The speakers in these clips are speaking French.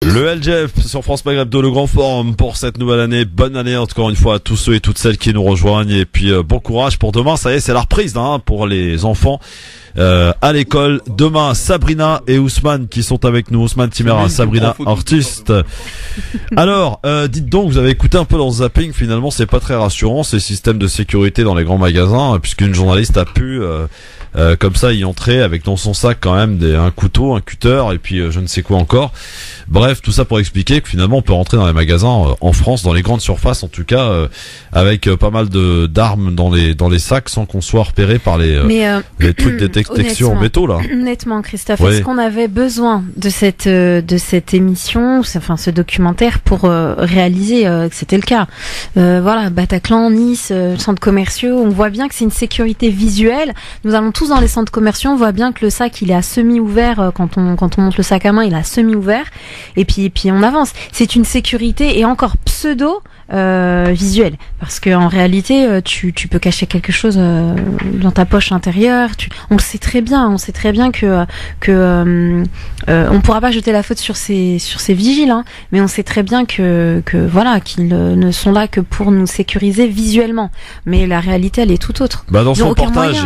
Le LGF sur France Maghreb 2, le grand forum pour cette nouvelle année. Bonne année encore une fois à tous ceux et toutes celles qui nous rejoignent. Et puis bon courage pour demain. Ça y est, c'est la reprise pour les enfants à l'école. Demain, Sabrina et Ousmane qui sont avec nous. Ousmane Timera, Sabrina, artiste. Alors, dites donc, vous avez écouté un peu dans le zapping. Finalement, c'est pas très rassurant ces systèmes de sécurité dans les grands magasins, puisqu'une journaliste a pu comme ça y entrer avec dans son sac quand même un couteau, un cutter et puis je ne sais quoi encore. Bref, tout ça pour expliquer que finalement on peut rentrer dans les magasins en France, dans les grandes surfaces en tout cas, avec pas mal d'armes dans les sacs sans qu'on soit repéré par les trucs de détection en métaux là. Honnêtement, Christophe, est-ce qu'on avait besoin de cette émission, enfin ce documentaire pour réaliser que c'était le cas? Voilà, Bataclan, Nice, centres commerciaux, on voit bien que c'est une sécurité visuelle. Nous allons tous dans les centres commerciaux, on voit bien que le sac il est à semi-ouvert quand on monte le sac à main, il est à semi-ouvert. Et puis on avance. C'est une sécurité et encore pseudo visuelle, parce que en réalité tu peux cacher quelque chose dans ta poche intérieure. On le sait très bien. On sait très bien que on pourra pas jeter la faute sur ces vigiles, hein, mais on sait très bien que voilà qu'ils ne sont là que pour nous sécuriser visuellement. Mais la réalité elle est tout autre. Dans son reportage,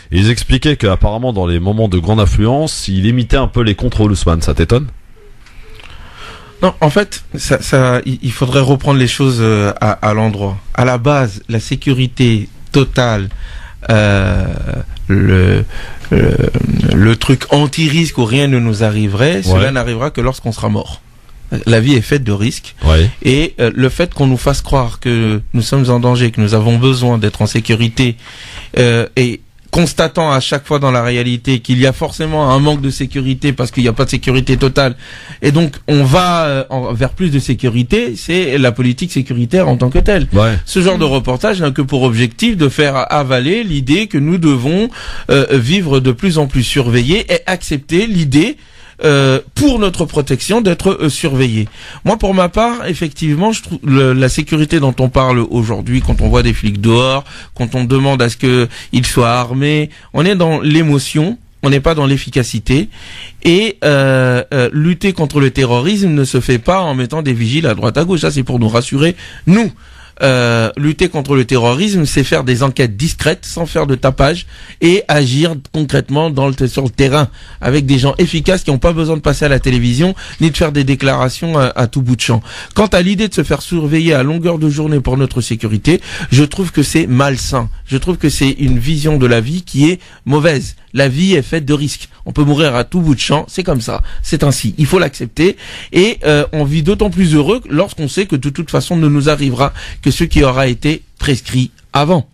ils expliquaient qu'apparemment dans les moments de grande affluence, il imitait un peu les contrôles Ousmane. Ça t'étonne? Non, en fait, il faudrait reprendre les choses à l'endroit. À la base, la sécurité totale, le truc anti-risque où rien ne nous arriverait, cela n'arrivera que lorsqu'on sera mort. La vie est faite de risques. Et le fait qu'on nous fasse croire que nous sommes en danger, que nous avons besoin d'être en sécurité, et constatant à chaque fois dans la réalité qu'il y a forcément un manque de sécurité parce qu'il n'y a pas de sécurité totale, et donc on va vers plus de sécurité, c'est la politique sécuritaire en tant que telle. Ce genre de reportage n'a que pour objectif de faire avaler l'idée que nous devons vivre de plus en plus surveillés et accepter l'idée pour notre protection d'être surveillé. Moi, pour ma part, effectivement, je trouve la sécurité dont on parle aujourd'hui, quand on voit des flics dehors, quand on demande à ce qu'ils soient armés, on est dans l'émotion, on n'est pas dans l'efficacité. Et lutter contre le terrorisme ne se fait pas en mettant des vigiles à droite à gauche. Ça, c'est pour nous rassurer, nous. Lutter contre le terrorisme, c'est faire des enquêtes discrètes, sans faire de tapage, et agir concrètement sur le terrain, avec des gens efficaces qui n'ont pas besoin de passer à la télévision, ni de faire des déclarations à tout bout de champ. Quant à l'idée de se faire surveiller à longueur de journée pour notre sécurité, je trouve que c'est malsain. Je trouve que c'est une vision de la vie qui est mauvaise. La vie est faite de risques. On peut mourir à tout bout de champ, c'est comme ça, c'est ainsi. Il faut l'accepter, et on vit d'autant plus heureux lorsqu'on sait que de toute façon ne nous arrivera que ce qui aura été prescrit avant.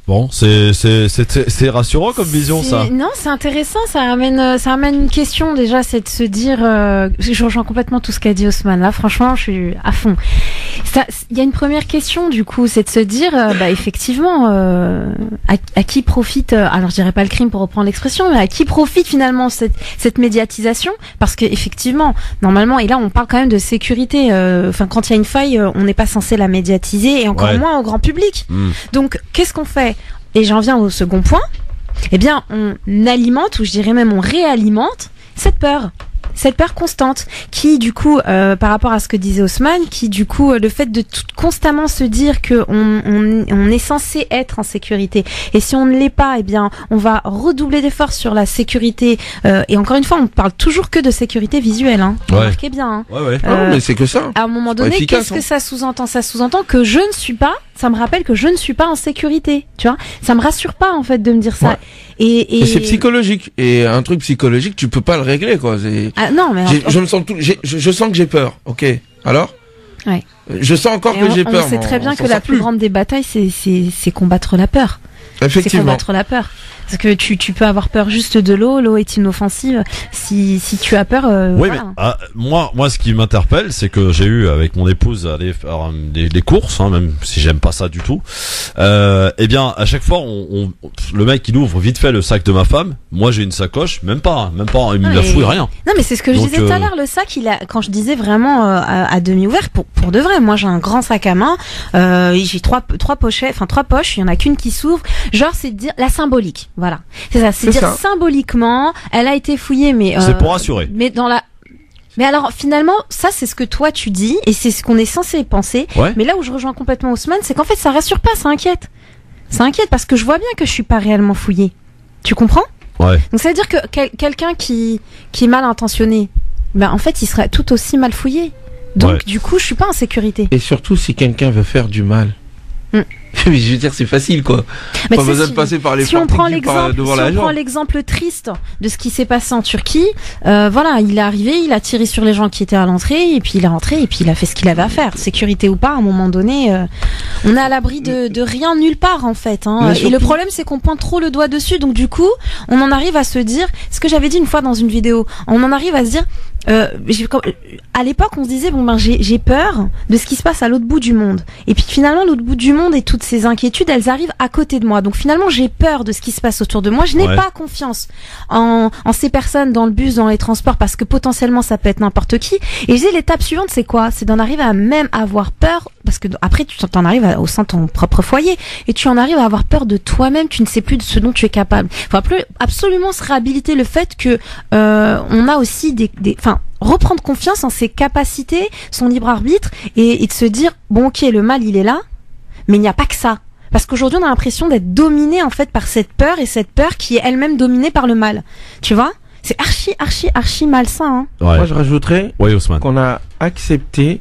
Bon, c'est rassurant comme vision, ça. Non, c'est intéressant, ça amène une question déjà, c'est de se dire, je rejoins complètement tout ce qu'a dit Ousmane, là, franchement, je suis à fond. Il y a une première question, du coup, c'est de se dire, effectivement, à qui profite, alors je dirais pas le crime pour reprendre l'expression, mais à qui profite finalement cette médiatisation? Parce que effectivement, normalement, et là on parle quand même de sécurité, quand il y a une faille, on n'est pas censé la médiatiser, et encore moins au grand public. Donc, qu'est-ce qu'on fait? Et j'en viens au second point. Eh bien, on alimente, ou je dirais même on réalimente cette peur constante, qui du coup, par rapport à ce que disait Ousmane, qui du coup, le fait de constamment se dire que on est censé être en sécurité, et si on ne l'est pas, eh bien, on va redoubler d'efforts sur la sécurité. Et encore une fois, on parle toujours que de sécurité visuelle. Hein. Remarquez bien. Hein. Mais c'est que ça. À un moment donné, qu'est-ce que ça sous-entend? Ça sous-entend que je ne suis pas. Ça me rappelle que je ne suis pas en sécurité. Tu vois, ça me rassure pas en fait de me dire ça. Et c'est psychologique. Et un truc psychologique, tu peux pas le régler, quoi. Non, mais je sens que j'ai peur. Ok. Alors? Je sens encore que j'ai peur. On sait très bien que la plus grande des batailles, c'est combattre la peur. Effectivement. C'est combattre la peur. Parce que tu peux avoir peur juste de l'eau est inoffensive. Si tu as peur, voilà. Mais moi, ce qui m'interpelle, c'est que j'ai eu avec mon épouse aller faire des courses, même si j'aime pas ça du tout. Eh bien, à chaque fois, le mec il ouvre vite fait le sac de ma femme. Moi, j'ai une sacoche, même pas, il me la fouille rien. Non, mais c'est ce que je disais tout à l'heure. Le sac, quand je disais vraiment à demi ouvert, pour de vrai. Moi, j'ai un grand sac à main. J'ai trois pochettes, trois poches. Il y en a qu'une qui s'ouvre. Genre, c'est de dire la symbolique. Voilà, c'est ça. C'est dire symboliquement, elle a été fouillée, mais c'est pour rassurer. Mais dans la Mais alors finalement, ça c'est ce que toi tu dis et c'est ce qu'on est censé penser. Ouais. Mais là où je rejoins complètement Ousmane, c'est qu'en fait ça rassure pas, ça inquiète. Ça inquiète parce que je vois bien que je suis pas réellement fouillée. Tu comprends ? Ouais. Donc ça veut dire que quelqu'un qui est mal intentionné, ben en fait il serait tout aussi mal fouillé. Donc du coup je suis pas en sécurité. Et surtout si quelqu'un veut faire du mal. Mais je veux dire, c'est facile, quoi. Mais pas besoin de passer par les si on prend l'exemple, devant si on prend l'exemple triste de ce qui s'est passé en Turquie, voilà, il est arrivé, il a tiré sur les gens qui étaient à l'entrée, et puis il est rentré, et puis il a fait ce qu'il avait à faire. Sécurité ou pas, à un moment donné, on est à l'abri de rien nulle part, en fait. Hein. Et le problème, c'est qu'on pointe trop le doigt dessus, donc du coup, on en arrive à se dire, ce que j'avais dit une fois dans une vidéo, on en arrive à se dire, à l'époque, on se disait bon ben j'ai peur de ce qui se passe à l'autre bout du monde. Et puis finalement, l'autre bout du monde et toutes ces inquiétudes, elles arrivent à côté de moi. Donc finalement, j'ai peur de ce qui se passe autour de moi. Je n'ai pas confiance en ces personnes dans le bus, dans les transports, parce que potentiellement ça peut être n'importe qui. Et je dis l'étape suivante, c'est quoi ? C'est d'en arriver à même avoir peur, parce que après tu t'en arrives au sein de ton propre foyer et tu en arrives à avoir peur de toi-même. Tu ne sais plus de ce dont tu es capable. Il faut absolument se réhabiliter le fait que on a aussi reprendre confiance en ses capacités, son libre arbitre et de se dire bon ok, le mal il est là, mais il n'y a pas que ça. Parce qu'aujourd'hui on a l'impression d'être dominé en fait par cette peur, et cette peur qui est elle-même dominée par le mal. Tu vois ? C'est archi malsain. Hein. Ouais. Moi je rajouterais Ousmane, qu'on a accepté,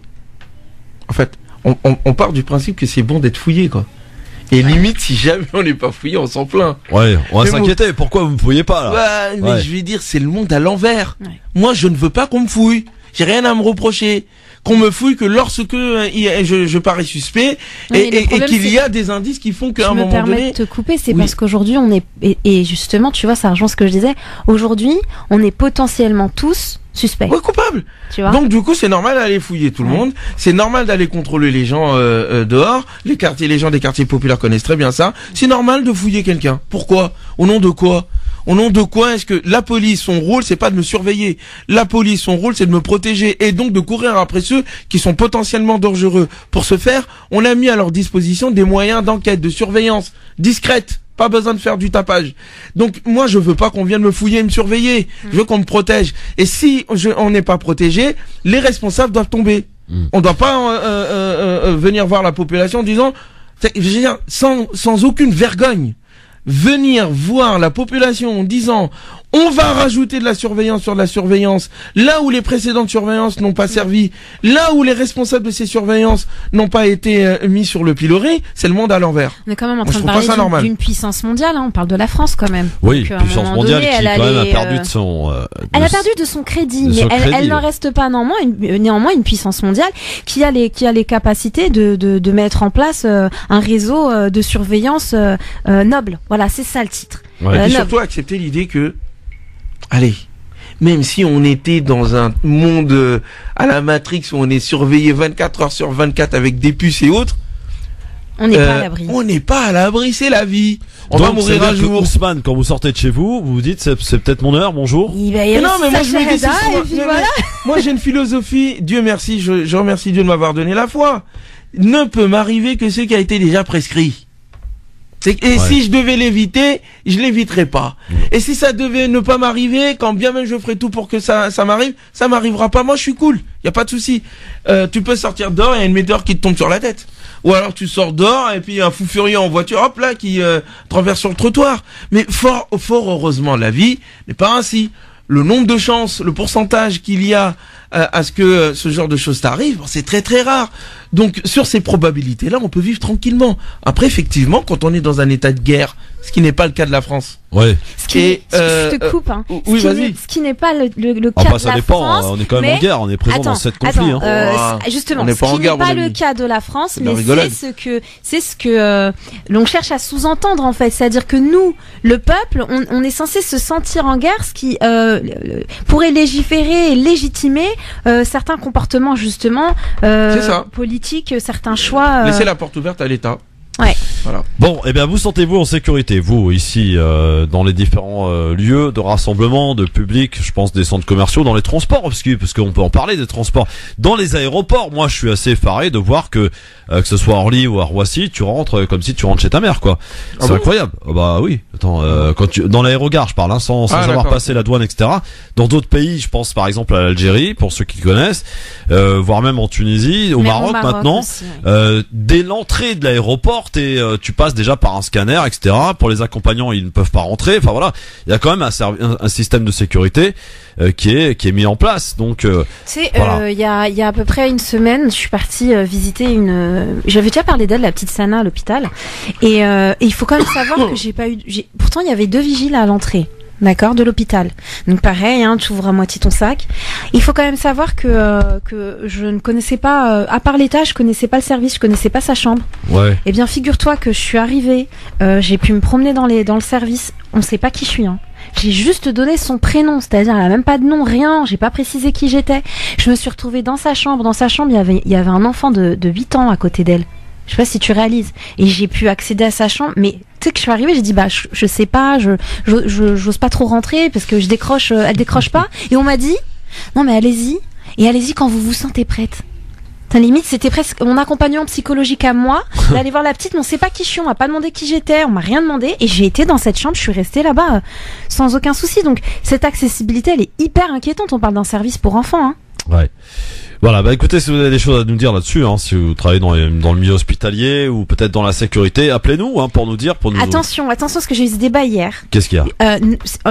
en fait, on part du principe que c'est bon d'être fouillé, quoi. Et limite, si jamais on n'est pas fouillé, on s'en plaint. Ouais, on va s'inquiéter. Pourquoi vous me fouillez pas, là? Mais je vais dire, c'est le monde à l'envers. Ouais. Moi, je ne veux pas qu'on me fouille. J'ai rien à me reprocher. Qu'on me fouille que lorsque je parais suspect et qu'il y a des indices qui font qu'à un moment donné... Je me permets de te couper, c'est parce qu'aujourd'hui, on est... Et justement, tu vois, ça rejoint ce que je disais. Aujourd'hui, on est potentiellement tous suspects. Oui, coupables. Tu vois. Donc, du coup, c'est normal d'aller fouiller tout le monde. C'est normal d'aller contrôler les gens dehors. Les gens des quartiers populaires connaissent très bien ça. C'est normal de fouiller quelqu'un. Pourquoi ? Au nom de quoi ? Au nom de quoi est-ce que la police, son rôle, c'est pas de me surveiller. La police, son rôle, c'est de me protéger et donc de courir après ceux qui sont potentiellement dangereux. Pour ce faire, on a mis à leur disposition des moyens d'enquête, de surveillance discrète. Pas besoin de faire du tapage. Donc moi, je veux pas qu'on vienne me fouiller et me surveiller. Je veux qu'on me protège. Et si on n'est pas protégé, les responsables doivent tomber. On doit pas venir voir la population en disant, je veux dire, sans aucune vergogne. Venir voir la population en disant on va rajouter de la surveillance sur de la surveillance, là où les précédentes surveillances n'ont pas servi, là où les responsables de ces surveillances n'ont pas été mis sur le pilori, c'est le monde à l'envers. On est quand même en train de parler d'une puissance mondiale, hein, on parle de la France quand même. Oui, puissance mondiale qui quand même a perdu de son... elle a perdu de son crédit, mais elle n'en reste pas néanmoins une puissance mondiale qui a les capacités de mettre en place un réseau de surveillance noble. Voilà, c'est ça le titre. Ouais. Et surtout accepter l'idée que, allez, même si on était dans un monde à la Matrix où on est surveillé 24 heures sur 24 avec des puces et autres, on n'est pas à l'abri. On n'est pas à l'abri, c'est la vie. On va mourir un jour. Ousmane, quand vous sortez de chez vous, vous vous dites c'est peut-être mon heure, bonjour. Non, mais moi je me dis moi j'ai une philosophie. Dieu merci, je remercie Dieu de m'avoir donné la foi. Ne peut m'arriver que ce qui a été déjà prescrit. Si je devais l'éviter, je l'éviterais pas. Et si ça devait ne pas m'arriver, quand bien même je ferais tout pour que ça m'arrive, ça m'arrivera pas. Moi, je suis cool. Y a pas de souci. Tu peux sortir dehors, il y a une météore qui te tombe sur la tête. Ou alors tu sors dehors et puis un fou furieux en voiture, hop là, qui traverse sur le trottoir. Mais fort heureusement, la vie n'est pas ainsi. Le nombre de chances, le pourcentage qu'il y a à ce que ce genre de choses t'arrive, c'est très très rare. Donc sur ces probabilités-là, on peut vivre tranquillement. Après, effectivement, quand on est dans un état de guerre, ce qui n'est pas le cas de la France. Ouais. Je te coupe. Hein. Oui, vas-y. Ce qui n'est pas le cas de la France. On est quand même en guerre, on est présent dans cette conflit. Justement, ce qui n'est pas le cas de la France, mais c'est ce que l'on cherche à sous-entendre en fait. C'est-à-dire que nous, le peuple, on est censé se sentir en guerre, ce qui pourrait légiférer et légitimer certains comportements justement politiques, certains choix. Laisser la porte ouverte à l'État. Ouais. Voilà. Bon, eh bien, vous sentez-vous en sécurité, vous, ici, dans les différents lieux de rassemblement, de public, je pense des centres commerciaux, dans les transports, parce qu'on peut en parler des transports, dans les aéroports. Moi, je suis assez effaré de voir que ce soit à Orly ou à Roissy, tu rentres comme si tu rentres chez ta mère, quoi. C'est incroyable. Bah oui. Attends, dans l'aérogare, je parle, hein, sans avoir passé la douane, etc. Dans d'autres pays, je pense par exemple à l'Algérie, pour ceux qui connaissent, voire même en Tunisie, au Maroc maintenant, aussi, ouais. Dès l'entrée de l'aéroport, tu passes déjà par un scanner, etc. Pour les accompagnants, ils ne peuvent pas rentrer. Enfin voilà, il y a quand même un système de sécurité qui est mis en place. Donc, il y a à peu près une semaine, je suis partie visiter j'avais déjà parlé d'elle, la petite Sana à l'hôpital, et il faut quand même savoir que pourtant il y avait 2 vigiles à l'entrée. D'accord, de l'hôpital. Donc pareil, hein, tu ouvres à moitié ton sac. Il faut quand même savoir que je ne connaissais pas, à part l'état, je connaissais pas le service, je connaissais pas sa chambre. Ouais. Eh bien, figure-toi que je suis arrivée, j'ai pu me promener dans le service. On sait pas qui je suis, hein. J'ai juste donné son prénom, c'est-à-dire elle a même pas de nom, rien. J'ai pas précisé qui j'étais. Je me suis retrouvée dans sa chambre. Dans sa chambre, il y avait un enfant de 8 ans à côté d'elle. Je sais pas si tu réalises. Et j'ai pu accéder à sa chambre, mais tu sais que je suis arrivée, j'ai dit je sais pas, j'ose pas trop rentrer parce que elle décroche pas. Et on m'a dit non mais allez-y quand vous vous sentez prête. Limite, c'était presque mon accompagnant psychologique à moi d'aller voir la petite, mais on sait pas qui je suis, on m'a pas demandé qui j'étais, on m'a rien demandé, et j'ai été dans cette chambre, je suis restée là-bas sans aucun souci. Donc cette accessibilité, elle est hyper inquiétante. On parle d'un service pour enfants, hein. Ouais. Voilà, bah écoutez, si vous avez des choses à nous dire là-dessus, hein, si vous travaillez dans le milieu hospitalier ou peut-être dans la sécurité, appelez-nous pour nous dire, pour nous. Attention, parce que j'ai eu ce débat hier. Qu'est-ce qu'il y a ?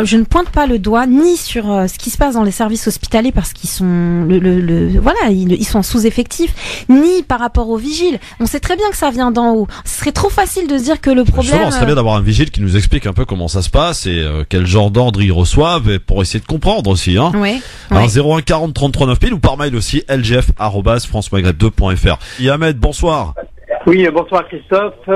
Je ne pointe pas le doigt ni sur ce qui se passe dans les services hospitaliers parce qu'ils sont ils sont sous-effectifs, ni par rapport aux vigiles. On sait très bien que ça vient d'en haut. Ce serait trop facile de se dire que le problème. Justement, ce serait bien d'avoir un vigile qui nous explique un peu comment ça se passe et quel genre d'ordre ils reçoivent, et pour essayer de comprendre aussi, hein. Ouais. Alors 01 40 33 9000 ou par mail aussi lgf@francemaghreb2.fr. Ahmed, bonsoir. Oui, bonsoir Christophe.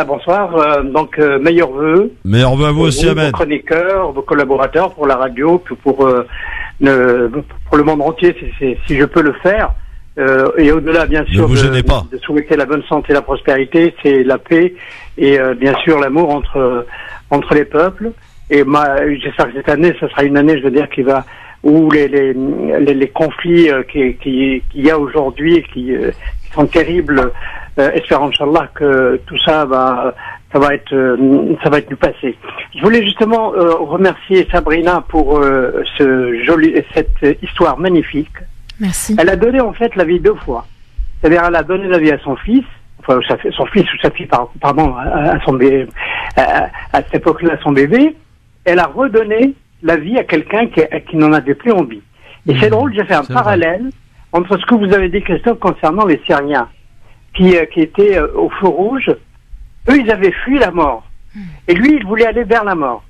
Bonsoir. Donc meilleurs vœux. Meilleurs vœux à vous aussi, Ahmed. Vos chroniqueurs, vos collaborateurs pour la radio, pour le monde entier, si je peux le faire. Et au-delà, bien sûr, de souhaiter la bonne santé, la prospérité, c'est la paix et bien sûr l'amour entre les peuples. Et j'espère que cette année, ça sera une année, je veux dire, où les conflits qu'il y a aujourd'hui qui sont terribles, espérons Inch'Allah que tout ça va être du passé. Je voulais justement remercier Sabrina pour cette histoire magnifique. Merci. Elle a donné en fait la vie 2 fois. C'est-à-dire elle a donné la vie à son fils, son fils ou sa fille, pardon, à cette époque-là, à son bébé. Elle a redonné la vie à quelqu'un qui n'en avait plus envie. Et c'est drôle, j'ai fait un parallèle entre ce que vous avez dit, Christophe, concernant les Syriens qui étaient au feu rouge. Eux, ils avaient fui la mort. Et lui, il voulait aller vers la mort.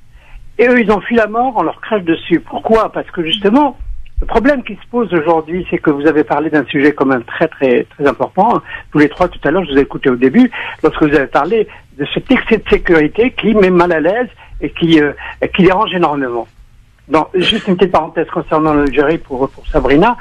Et eux, ils ont fui la mort, on leur crache dessus. Pourquoi ? Parce que justement, le problème qui se pose aujourd'hui, c'est que vous avez parlé d'un sujet quand même très, très, très important. Tous les trois, tout à l'heure, je vous ai écouté au début, lorsque vous avez parlé de cet excès de sécurité qui met mal à l'aise et qui dérange énormément. Donc, juste une petite parenthèse concernant l'Algérie pour Sabrina.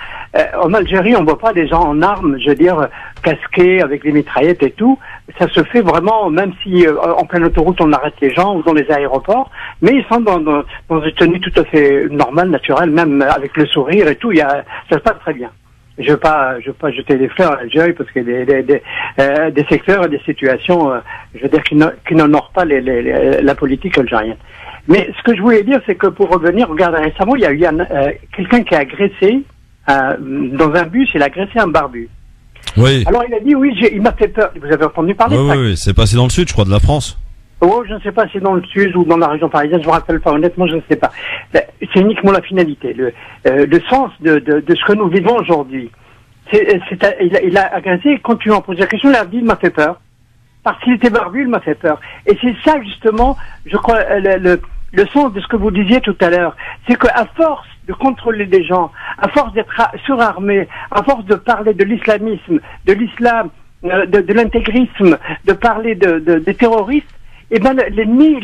En Algérie, on voit pas des gens en armes, je veux dire, casqués avec des mitraillettes et tout. Ça se fait vraiment, même si en pleine autoroute on arrête les gens ou dans les aéroports, mais ils sont dans une tenue tout à fait normale, naturelle, même avec le sourire et tout. Ça se passe très bien. Je veux pas jeter des fleurs à l'Algérie parce qu'il y a des secteurs et des situations, je veux dire, qui n'honorent pas la politique algérienne. Mais ce que je voulais dire, c'est que pour revenir, regardez, récemment, il y a eu quelqu'un qui a agressé dans un bus, il a agressé un barbu. Oui. Alors il a dit, oui, il m'a fait peur. Vous avez entendu parler de ça ? Oui, c'est passé dans le sud, je crois, de la France. Oh, je ne sais pas si c'est dans le sud ou dans la région parisienne, je ne me rappelle pas, honnêtement, je ne sais pas. C'est uniquement la finalité, le sens de ce que nous vivons aujourd'hui. Il a agressé, quand tu m'en poses la question, il a dit, il m'a fait peur. Parce qu'il était barbu, il m'a fait peur. Et c'est ça, justement, je crois, le sens de ce que vous disiez tout à l'heure. C'est qu'à force de contrôler des gens, à force d'être surarmés, à force de parler de l'islamisme, de l'islam, de l'intégrisme, de parler des terroristes, eh ben l'ennemi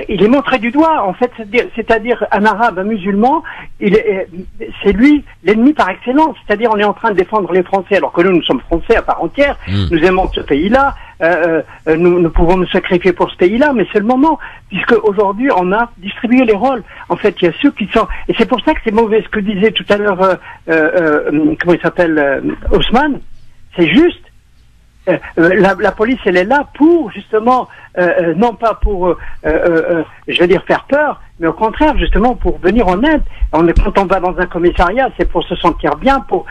il est montré du doigt en fait, c'est-à-dire un arabe, un musulman, c'est lui l'ennemi par excellence. C'est-à-dire on est en train de défendre les Français alors que nous sommes Français à part entière. Nous aimons ce pays-là, nous pouvons nous sacrifier pour ce pays-là, mais c'est le moment, puisque aujourd'hui on a distribué les rôles. En fait, il y a ceux qui sont, et c'est pour ça que c'est mauvais ce que disait tout à l'heure, comment il s'appelle, Ousmane. C'est juste. La police, elle est là pour justement, non pas pour, je veux dire, faire peur, mais au contraire, justement, pour venir en aide. Quand on va dans un commissariat, c'est pour se sentir bien, pour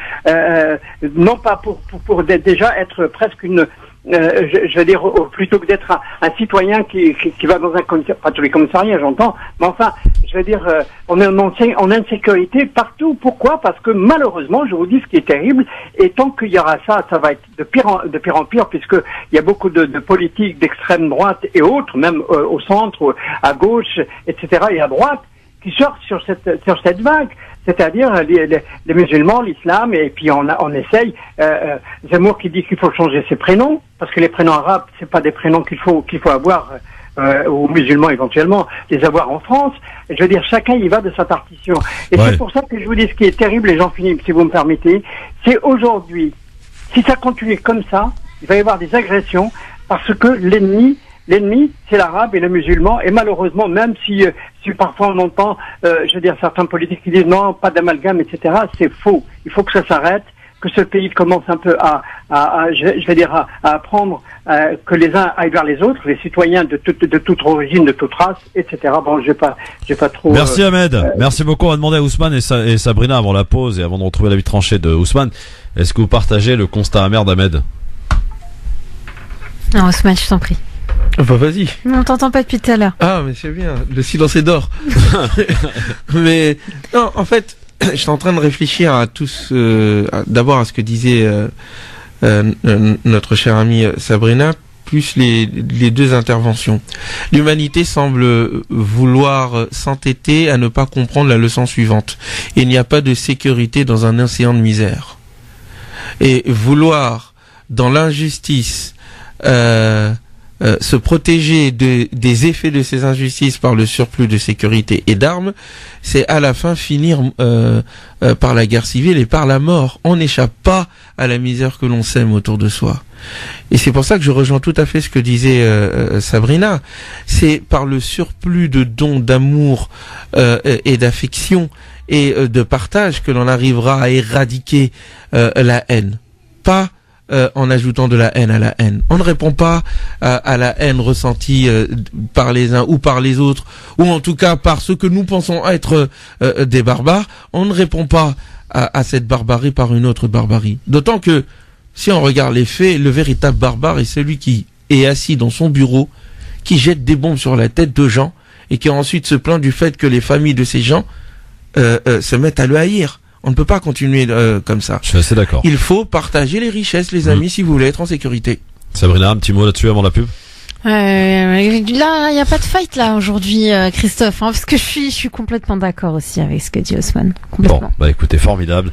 non pas pour déjà être presque une, je veux dire, plutôt que d'être un citoyen qui va dans un commissariat, pas tous les commissariats, j'entends, mais enfin, je veux dire, on est en insécurité partout. Pourquoi? Parce que malheureusement, je vous dis ce qui est terrible, et tant qu'il y aura ça, ça va être de pire en pire, puisque il y a beaucoup de politiques d'extrême droite et autres, même au centre, à gauche, etc., et à droite, qui sortent sur cette vague. C'est-à-dire les musulmans, l'islam, et puis on essaye. Zemmour qui dit qu'il faut changer ses prénoms, parce que les prénoms arabes, c'est pas des prénoms qu'il faut avoir aux musulmans éventuellement, les avoir en France. Je veux dire, chacun y va de sa partition. Et c'est pour ça que je vous dis ce qui est terrible, les gens Philippe, si vous me permettez, c'est aujourd'hui, si ça continue comme ça, il va y avoir des agressions, parce que l'ennemi, c'est l'arabe et le musulman, et malheureusement, même si parfois on entend, je veux dire, certains politiques qui disent non, pas d'amalgame, etc., c'est faux. Il faut que ça s'arrête, que ce pays commence un peu je vais dire, à apprendre que les uns aillent vers les autres, les citoyens de toute origine, de toute race, etc. Bon, je vais pas trop. Merci Ahmed. Merci beaucoup. On va demander à Ousmane et Sabrina avant la pause et avant de retrouver l'avis tranché de Ousmane. Est-ce que vous partagez le constat amer d'Ahmed? Non, Ousmane, je t'en prie. Bah vas-y. On t'entend pas depuis tout à l'heure. Ah mais c'est bien, le silence est d'or. Mais non, en fait, je suis en train de réfléchir à tous, d'abord à ce que disait notre chère amie Sabrina, plus les deux interventions. L'humanité semble vouloir s'entêter à ne pas comprendre la leçon suivante. Il n'y a pas de sécurité dans un océan de misère. Et vouloir, dans l'injustice, se protéger des effets de ces injustices par le surplus de sécurité et d'armes, c'est à la fin finir par la guerre civile et par la mort. On n'échappe pas à la misère que l'on sème autour de soi. Et c'est pour ça que je rejoins tout à fait ce que disait Sabrina. C'est par le surplus de dons, d'amour et d'affection et de partage que l'on arrivera à éradiquer la haine. Pas en ajoutant de la haine à la haine. On ne répond pas à la haine ressentie par les uns ou par les autres, ou en tout cas par ceux que nous pensons être des barbares. On ne répond pas à cette barbarie par une autre barbarie. D'autant que, si on regarde les faits, le véritable barbare est celui qui est assis dans son bureau, qui jette des bombes sur la tête de gens, et qui ensuite se plaint du fait que les familles de ces gens se mettent à le haïr. On ne peut pas continuer comme ça. Je suis assez d'accord. Il faut partager les richesses, les amis, si vous voulez être en sécurité. Sabrina, un petit mot là-dessus avant la pub? Là, il n'y a pas de fight là aujourd'hui, Christophe, hein, parce que je suis complètement d'accord aussi avec ce que dit Ousmane. Complètement. Bon, bah écoutez, formidable.